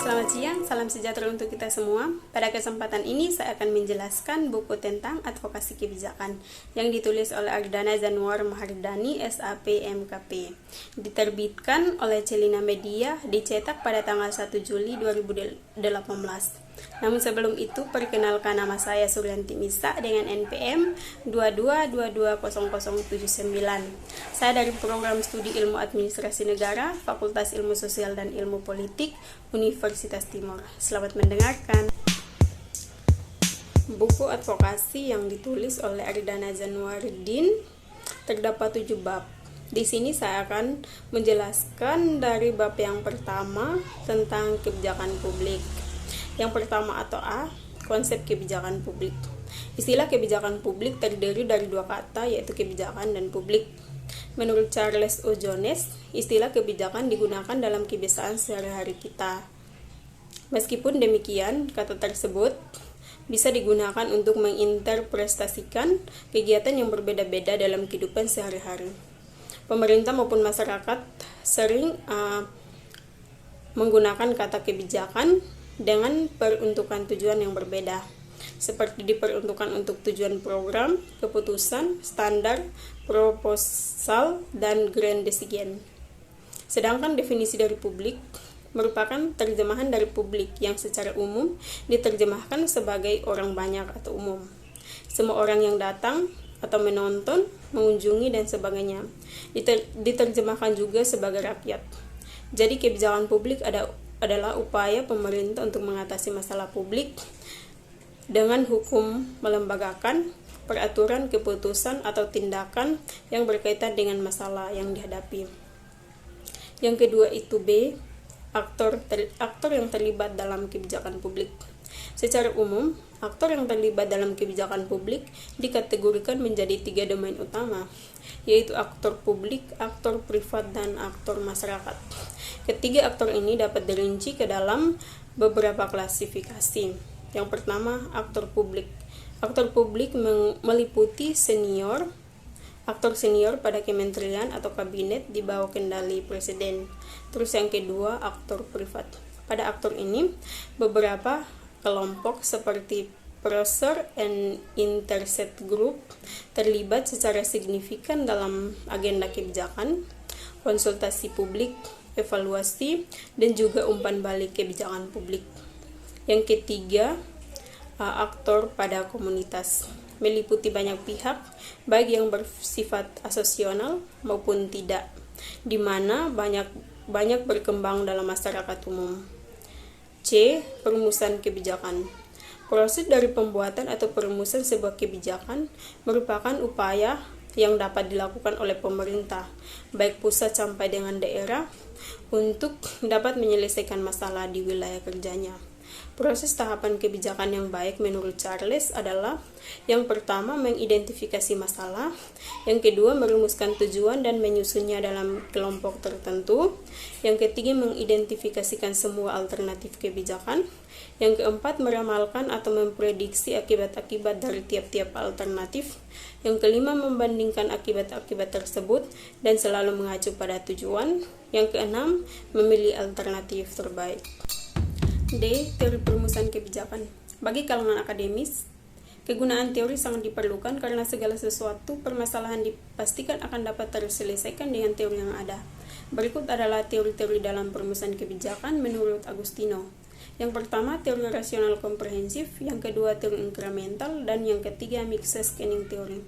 Selamat siang, salam sejahtera untuk kita semua. Pada kesempatan ini saya akan menjelaskan buku tentang advokasi kebijakan yang ditulis oleh Ardana Zanuar Mahardani, SAP MKP. Diterbitkan oleh Celina Media, dicetak pada tanggal 1 Juli 2018. Namun sebelum itu, perkenalkan nama saya Suryanti Misa dengan NPM 22220079. Saya dari Program Studi Ilmu Administrasi Negara, Fakultas Ilmu Sosial dan Ilmu Politik, Universitas Timur. Selamat mendengarkan. Buku advokasi yang ditulis oleh Ardana Zanuardin terdapat 7 bab. Di sini saya akan menjelaskan dari bab yang pertama tentang kebijakan publik. Yang pertama atau A, konsep kebijakan publik. Istilah kebijakan publik terdiri dari 2 kata, yaitu kebijakan dan publik. Menurut Charles O. Jones, istilah kebijakan digunakan dalam kebiasaan sehari-hari kita. Meskipun demikian, kata tersebut bisa digunakan untuk menginterpretasikan kegiatan yang berbeda-beda dalam kehidupan sehari-hari. Pemerintah maupun masyarakat sering menggunakan kata kebijakan dengan peruntukan tujuan yang berbeda, seperti diperuntukkan untuk tujuan program, keputusan, standar, proposal, dan grand decision. Sedangkan definisi dari publik merupakan terjemahan dari publik yang secara umum diterjemahkan sebagai orang banyak atau umum. Semua orang yang datang atau menonton, mengunjungi, dan sebagainya diterjemahkan juga sebagai rakyat. Jadi kebijakan publik adalah upaya pemerintah untuk mengatasi masalah publik dengan hukum melembagakan peraturan, keputusan, atau tindakan yang berkaitan dengan masalah yang dihadapi. Yang kedua itu B, aktor yang terlibat dalam kebijakan publik. Secara umum, aktor yang terlibat dalam kebijakan publik dikategorikan menjadi 3 domain utama, yaitu aktor publik, aktor privat, dan aktor masyarakat. Ketiga aktor ini dapat dirinci ke dalam beberapa klasifikasi. Yang pertama, aktor publik. Aktor publik meliputi aktor senior pada kementerian atau kabinet di bawah kendali presiden. Terus yang kedua, aktor privat. Pada aktor ini, beberapa kelompok seperti Producer and Interest Group terlibat secara signifikan dalam agenda kebijakan, konsultasi publik, evaluasi, dan juga umpan balik kebijakan publik. Yang ketiga, aktor pada komunitas meliputi banyak pihak, baik yang bersifat asosional maupun tidak, di mana banyak berkembang dalam masyarakat umum. C. Perumusan kebijakan. Proses dari pembuatan atau perumusan sebuah kebijakan merupakan upaya yang dapat dilakukan oleh pemerintah, baik pusat sampai dengan daerah, untuk dapat menyelesaikan masalah di wilayah kerjanya. Proses tahapan kebijakan yang baik menurut Charles adalah: yang pertama, mengidentifikasi masalah; yang kedua, merumuskan tujuan dan menyusunnya dalam kelompok tertentu; yang ketiga, mengidentifikasikan semua alternatif kebijakan; yang keempat, meramalkan atau memprediksi akibat-akibat dari tiap-tiap alternatif; yang kelima, membandingkan akibat-akibat tersebut dan selalu mengacu pada tujuan; yang keenam, memilih alternatif terbaik. D. Teori perumusan kebijakan. Bagi kalangan akademis, kegunaan teori sangat diperlukan karena segala sesuatu permasalahan dipastikan akan dapat terselesaikan dengan teori yang ada. Berikut adalah teori-teori dalam perumusan kebijakan menurut Agustino. Yang pertama, teori rasional komprehensif; yang kedua, teori inkremental; dan yang ketiga, mixed scanning teori.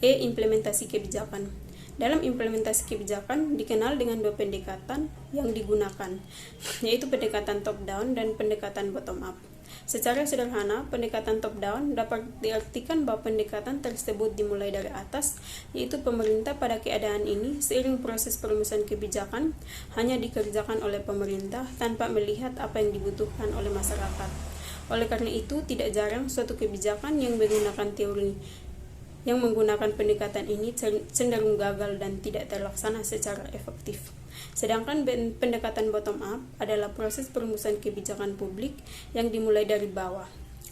E. Implementasi kebijakan. Dalam implementasi kebijakan dikenal dengan 2 pendekatan yang digunakan, yaitu pendekatan top-down dan pendekatan bottom-up. Secara sederhana, pendekatan top-down dapat diartikan bahwa pendekatan tersebut dimulai dari atas, yaitu pemerintah. Pada keadaan ini, seiring proses perumusan kebijakan hanya dikerjakan oleh pemerintah tanpa melihat apa yang dibutuhkan oleh masyarakat. Oleh karena itu, tidak jarang suatu kebijakan yang menggunakan pendekatan ini cenderung gagal dan tidak terlaksana secara efektif. Sedangkan pendekatan bottom up adalah proses perumusan kebijakan publik yang dimulai dari bawah.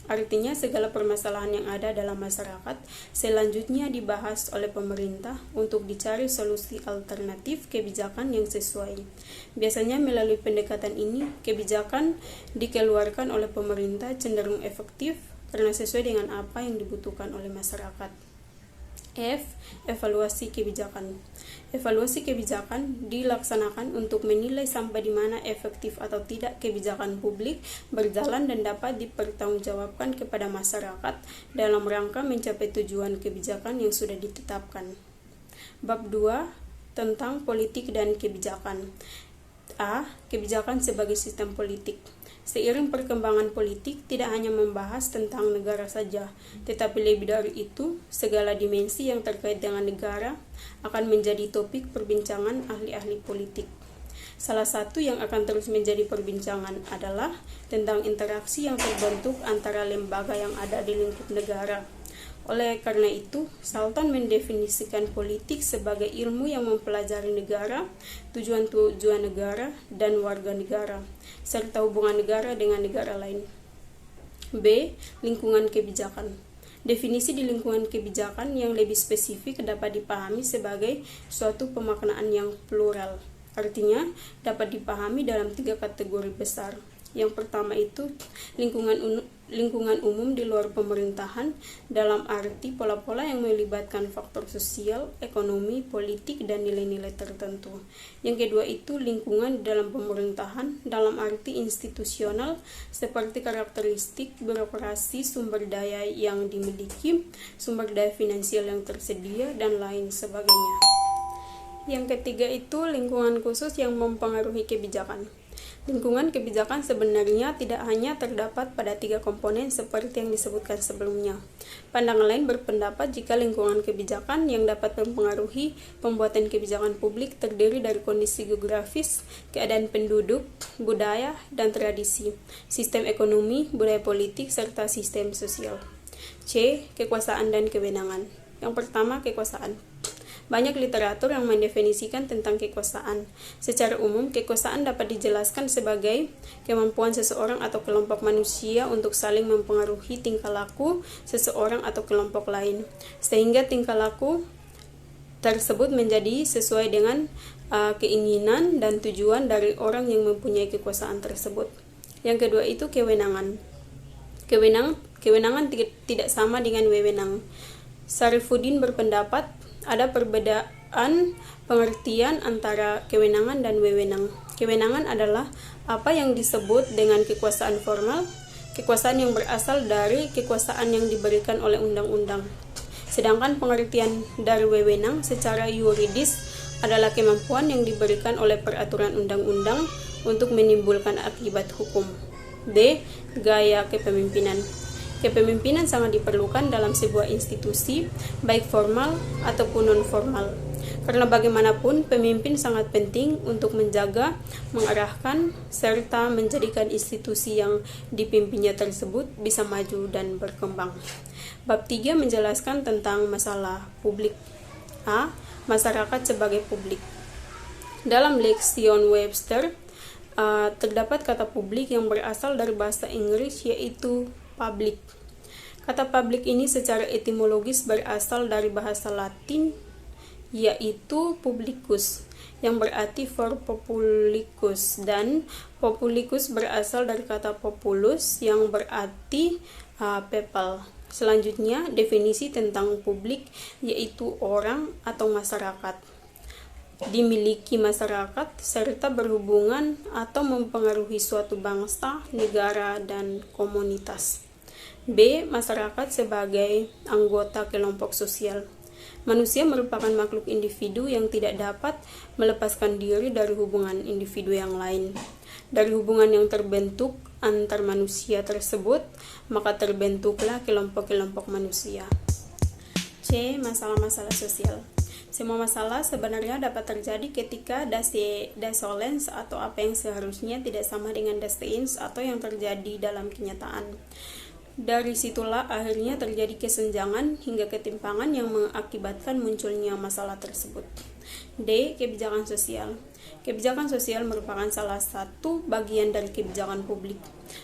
Artinya segala permasalahan yang ada dalam masyarakat selanjutnya dibahas oleh pemerintah untuk dicari solusi alternatif kebijakan yang sesuai. Biasanya melalui pendekatan ini, kebijakan dikeluarkan oleh pemerintah cenderung efektif karena sesuai dengan apa yang dibutuhkan oleh masyarakat. F. Evaluasi kebijakan. Evaluasi kebijakan dilaksanakan untuk menilai sampai di mana efektif atau tidak kebijakan publik berjalan dan dapat dipertanggungjawabkan kepada masyarakat dalam rangka mencapai tujuan kebijakan yang sudah ditetapkan. Bab 2 tentang politik dan kebijakan. A. Kebijakan sebagai sistem politik. Seiring perkembangan politik tidak hanya membahas tentang negara saja, tetapi lebih dari itu, segala dimensi yang terkait dengan negara akan menjadi topik perbincangan ahli-ahli politik. Salah satu yang akan terus menjadi perbincangan adalah tentang interaksi yang terbentuk antara lembaga yang ada di lingkup negara. Oleh karena itu, Sultan mendefinisikan politik sebagai ilmu yang mempelajari negara, tujuan-tujuan negara, dan warga negara, serta hubungan negara dengan negara lain. B. Lingkungan kebijakan. Definisi di lingkungan kebijakan yang lebih spesifik dapat dipahami sebagai suatu pemaknaan yang plural. Artinya, dapat dipahami dalam 3 kategori besar. Yang pertama itu lingkungan umum di luar pemerintahan dalam arti pola-pola yang melibatkan faktor sosial, ekonomi, politik, dan nilai-nilai tertentu. Yang kedua itu lingkungan di dalam pemerintahan dalam arti institusional seperti karakteristik birokrasi, sumber daya yang dimiliki, sumber daya finansial yang tersedia, dan lain sebagainya. Yang ketiga itu lingkungan khusus yang mempengaruhi kebijakan. Lingkungan kebijakan sebenarnya tidak hanya terdapat pada 3 komponen seperti yang disebutkan sebelumnya. Pandangan lain berpendapat jika lingkungan kebijakan yang dapat mempengaruhi pembuatan kebijakan publik terdiri dari kondisi geografis, keadaan penduduk, budaya, dan tradisi, sistem ekonomi, budaya politik, serta sistem sosial. C. Kekuasaan dan kewenangan. Yang pertama, kekuasaan. Banyak literatur yang mendefinisikan tentang kekuasaan. Secara umum, kekuasaan dapat dijelaskan sebagai kemampuan seseorang atau kelompok manusia untuk saling mempengaruhi tingkah laku seseorang atau kelompok lain, sehingga tingkah laku tersebut menjadi sesuai dengan keinginan dan tujuan dari orang yang mempunyai kekuasaan tersebut. Yang kedua itu kewenangan. Kewenangan tidak sama dengan wewenang. Sarifuddin berpendapat ada perbedaan pengertian antara kewenangan dan wewenang. Kewenangan adalah apa yang disebut dengan kekuasaan formal, kekuasaan yang berasal dari kekuasaan yang diberikan oleh undang-undang. Sedangkan pengertian dari wewenang secara yuridis adalah kemampuan yang diberikan oleh peraturan undang-undang untuk menimbulkan akibat hukum. D. Gaya kepemimpinan. Kepemimpinan sangat diperlukan dalam sebuah institusi, baik formal ataupun non-formal. Karena bagaimanapun, pemimpin sangat penting untuk menjaga, mengarahkan, serta menjadikan institusi yang dipimpinnya tersebut bisa maju dan berkembang. Bab 3 menjelaskan tentang masalah publik. A. Masyarakat sebagai publik. Dalam leksion Webster, terdapat kata publik yang berasal dari bahasa Inggris yaitu public. Kata public ini secara etimologis berasal dari bahasa Latin yaitu publicus yang berarti for populicus, dan populicus berasal dari kata populus yang berarti people. Selanjutnya, definisi tentang publik yaitu orang atau masyarakat, dimiliki masyarakat serta berhubungan atau mempengaruhi suatu bangsa, negara, dan komunitas. B. Masyarakat sebagai anggota kelompok sosial. Manusia merupakan makhluk individu yang tidak dapat melepaskan diri dari hubungan individu yang lain. Dari hubungan yang terbentuk antar manusia tersebut, maka terbentuklah kelompok-kelompok manusia. C. Masalah-masalah sosial. Semua masalah sebenarnya dapat terjadi ketika desolence atau apa yang seharusnya tidak sama dengan destines atau yang terjadi dalam kenyataan. Dari situlah akhirnya terjadi kesenjangan hingga ketimpangan yang mengakibatkan munculnya masalah tersebut. D. Kebijakan sosial. Kebijakan sosial merupakan salah satu bagian dari kebijakan publik.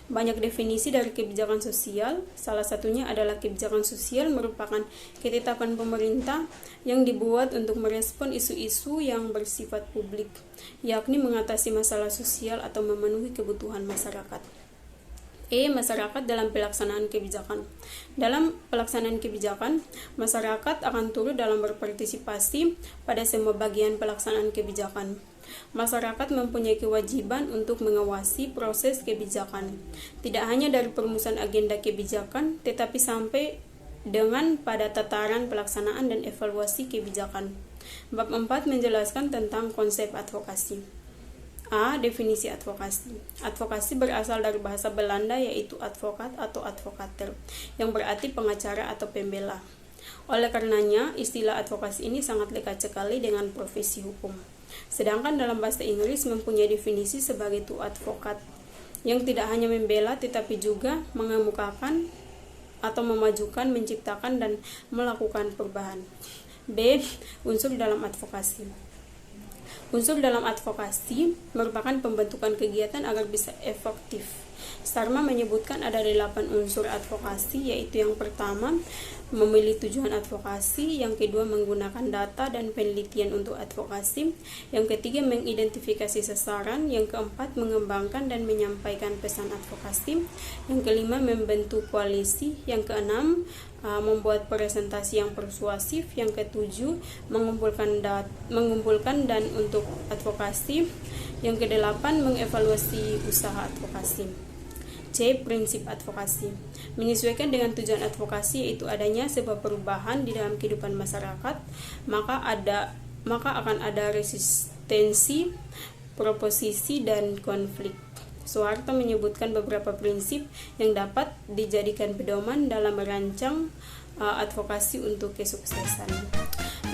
Banyak definisi dari kebijakan sosial, salah satunya adalah kebijakan sosial merupakan ketetapan pemerintah yang dibuat untuk merespon isu-isu yang bersifat publik, yakni mengatasi masalah sosial atau memenuhi kebutuhan masyarakat. Masyarakat dalam pelaksanaan kebijakan. Dalam pelaksanaan kebijakan, masyarakat akan turut dalam berpartisipasi pada semua bagian pelaksanaan kebijakan. Masyarakat mempunyai kewajiban untuk mengawasi proses kebijakan, tidak hanya dari perumusan agenda kebijakan, tetapi sampai dengan pada tataran pelaksanaan dan evaluasi kebijakan. Bab 4 menjelaskan tentang konsep advokasi. Definisi advokasi. Advokasi berasal dari bahasa Belanda yaitu advokat atau advokater, yang berarti pengacara atau pembela. Oleh karenanya, istilah advokasi ini sangat dekat sekali dengan profesi hukum. Sedangkan dalam bahasa Inggris mempunyai definisi sebagai to advocate, yang tidak hanya membela tetapi juga mengemukakan atau memajukan, menciptakan, dan melakukan perubahan. B. Unsur dalam advokasi. Unsur dalam advokasi merupakan pembentukan kegiatan agar bisa efektif. Starma menyebutkan ada 8 unsur advokasi, yaitu yang pertama, memilih tujuan advokasi, yang kedua, menggunakan data dan penelitian untuk advokasi, yang ketiga, mengidentifikasi sasaran, yang keempat, mengembangkan dan menyampaikan pesan advokasi, yang kelima, membentuk koalisi, yang keenam, membuat presentasi yang persuasif, yang ketujuh, mengumpulkan dan untuk advokasi, yang kedelapan, mengevaluasi usaha advokasi. C. Prinsip advokasi. Menyesuaikan dengan tujuan advokasi, yaitu adanya sebuah perubahan di dalam kehidupan masyarakat, maka akan ada resistensi, proposisi, dan konflik. Soeharto menyebutkan beberapa prinsip yang dapat dijadikan pedoman dalam merancang advokasi untuk kesuksesan.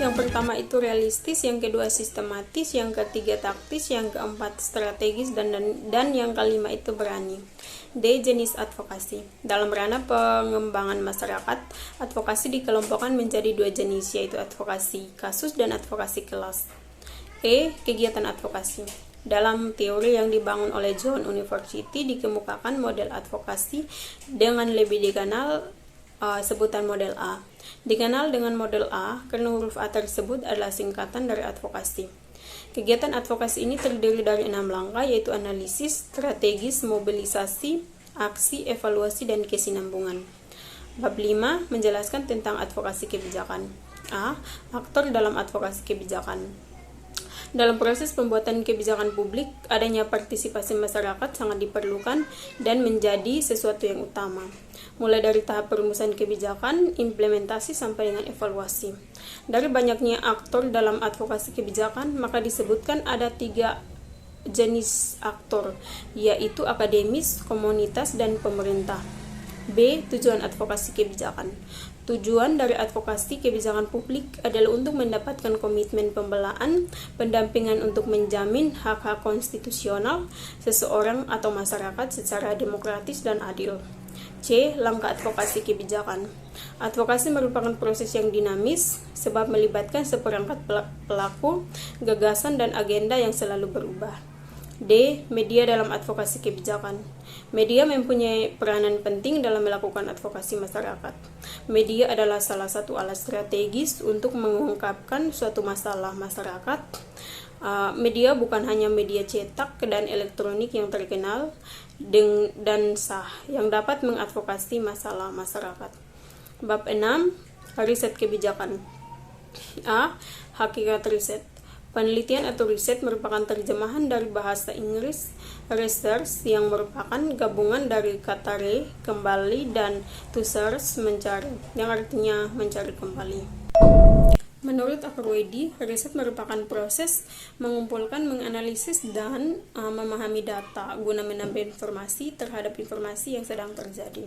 Yang pertama itu realistis, yang kedua sistematis, yang ketiga taktis, yang keempat strategis, dan yang kelima itu berani. D. Jenis advokasi. Dalam ranah pengembangan masyarakat, advokasi dikelompokkan menjadi 2 jenis, yaitu advokasi kasus dan advokasi kelas. Kegiatan advokasi. Dalam teori yang dibangun oleh John University dikemukakan model advokasi dengan lebih dikenal sebutan model A. Dikenal dengan model A karena huruf A tersebut adalah singkatan dari advokasi. Kegiatan advokasi ini terdiri dari 6 langkah, yaitu analisis, strategis, mobilisasi, aksi, evaluasi, dan kesinambungan. Bab 5 menjelaskan tentang advokasi kebijakan. Aktor dalam advokasi kebijakan. Dalam proses pembuatan kebijakan publik, adanya partisipasi masyarakat sangat diperlukan dan menjadi sesuatu yang utama. Mulai dari tahap perumusan kebijakan, implementasi, sampai dengan evaluasi. Dari banyaknya aktor dalam advokasi kebijakan, maka disebutkan ada 3 jenis aktor, yaitu akademis, komunitas, dan pemerintah. B. Tujuan advokasi kebijakan. Tujuan dari advokasi kebijakan publik adalah untuk mendapatkan komitmen pembelaan, pendampingan untuk menjamin hak-hak konstitusional seseorang atau masyarakat secara demokratis dan adil. C. Langkah advokasi kebijakan. Advokasi merupakan proses yang dinamis sebab melibatkan seperangkat pelaku, gagasan, dan agenda yang selalu berubah. D. Media dalam advokasi kebijakan. Media mempunyai peranan penting dalam melakukan advokasi masyarakat. Media adalah salah satu alat strategis untuk mengungkapkan suatu masalah masyarakat. Media bukan hanya media cetak dan elektronik yang terkenal dan sah yang dapat mengadvokasi masalah masyarakat. Bab 6. Riset kebijakan. Hakikat riset. Penelitian atau riset merupakan terjemahan dari bahasa Inggris research, yang merupakan gabungan dari kata re, kembali, dan to search, mencari, yang artinya mencari kembali. Menurut Akurwedi, riset merupakan proses mengumpulkan, menganalisis, dan memahami data guna menambah informasi terhadap informasi yang sedang terjadi.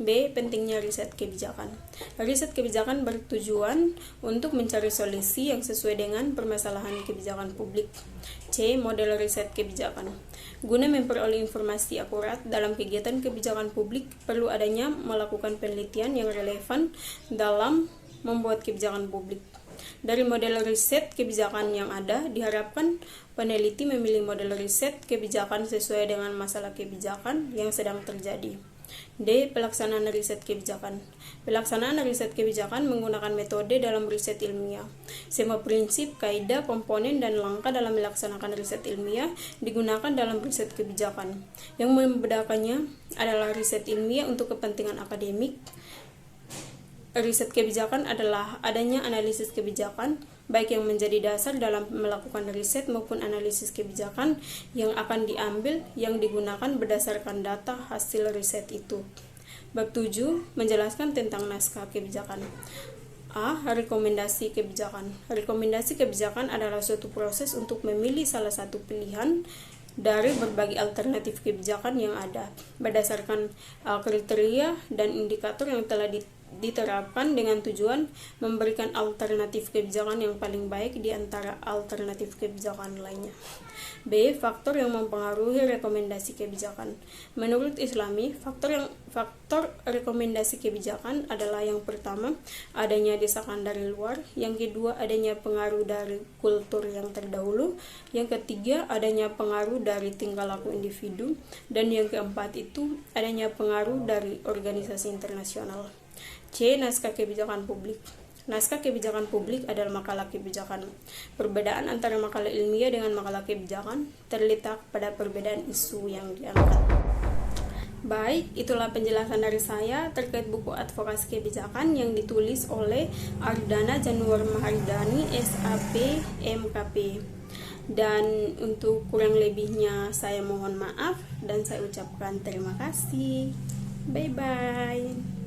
B. Pentingnya riset kebijakan. Riset kebijakan bertujuan untuk mencari solusi yang sesuai dengan permasalahan kebijakan publik. C. Model riset kebijakan. Guna memperoleh informasi akurat dalam kegiatan kebijakan publik, perlu adanya melakukan penelitian yang relevan dalam membuat kebijakan publik. Dari model riset kebijakan yang ada, diharapkan peneliti memilih model riset kebijakan sesuai dengan masalah kebijakan yang sedang terjadi. D. Pelaksanaan riset kebijakan. Pelaksanaan riset kebijakan menggunakan metode dalam riset ilmiah. Semua prinsip, kaidah, komponen, dan langkah dalam melaksanakan riset ilmiah digunakan dalam riset kebijakan. Yang membedakannya adalah riset ilmiah untuk kepentingan akademik. Riset kebijakan adalah adanya analisis kebijakan, baik yang menjadi dasar dalam melakukan riset maupun analisis kebijakan yang akan diambil yang digunakan berdasarkan data hasil riset itu. Bab 7 menjelaskan tentang naskah kebijakan. A. Rekomendasi kebijakan. Rekomendasi kebijakan adalah suatu proses untuk memilih salah satu pilihan dari berbagai alternatif kebijakan yang ada berdasarkan kriteria dan indikator yang telah diterapkan dengan tujuan memberikan alternatif kebijakan yang paling baik di antara alternatif kebijakan lainnya. B. Faktor yang mempengaruhi rekomendasi kebijakan. Menurut Islami, faktor rekomendasi kebijakan adalah yang pertama, adanya desakan dari luar, yang kedua, adanya pengaruh dari kultur yang terdahulu, yang ketiga, adanya pengaruh dari tingkah laku individu, dan yang keempat itu adanya pengaruh dari organisasi internasional. C. Naskah kebijakan publik. Naskah kebijakan publik adalah makalah kebijakan. Perbedaan antara makalah ilmiah dengan makalah kebijakan terletak pada perbedaan isu yang diangkat. Baik, itulah penjelasan dari saya terkait buku advokasi kebijakan yang ditulis oleh Ardana Januar Mahardani, SAP, MKP. Dan untuk kurang lebihnya saya mohon maaf dan saya ucapkan terima kasih. Bye-bye.